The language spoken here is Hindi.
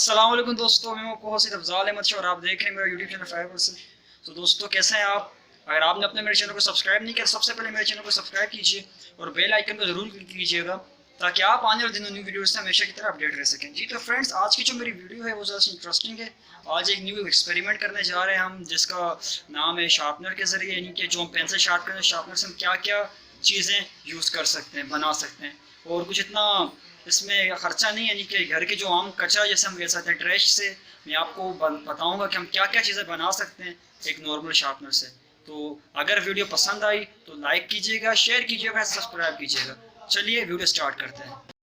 अस्सलाम वालेकुम दोस्तों, मैं आपको होस्ट अफजाल अहमद और आप देख रहे हैं मेरा यूट्यूब चैनल फाइबर से। तो दोस्तों कैसे हैं आप? अगर आपने अपने मेरे चैनल को सब्सक्राइब नहीं किया, सबसे पहले मेरे चैनल को सब्सक्राइब कीजिए और बेल आइकन को ज़रूर क्लिक कीजिएगा ताकि आप आने वाले दिनों न्यू वीडियोस से हमेशा की तरह अपडेट रह सकें। जी तो फ्रेंड्स, आज की जो मेरी वीडियो है वो ज़्यादा इंटरेस्टिंग है। आज एक न्यू एक्सपेरिमेंट करने जा रहे हैं हम, जिसका नाम है शार्पनर के ज़रिए, यानी कि जो हम पेंसिल शार्प करते हैं, शार्पनर से हम क्या क्या चीज़ें यूज़ कर सकते हैं, बना सकते हैं। और कुछ इतना इसमें ख़र्चा नहीं, यानी कि घर के जो आम कचरा जैसे हम कह सकते हैं ट्रैश से, मैं आपको बताऊंगा कि हम क्या क्या चीज़ें बना सकते हैं एक नॉर्मल शार्पनर से। तो अगर वीडियो पसंद आई तो लाइक कीजिएगा, शेयर कीजिएगा, सब्सक्राइब कीजिएगा। चलिए वीडियो स्टार्ट करते हैं।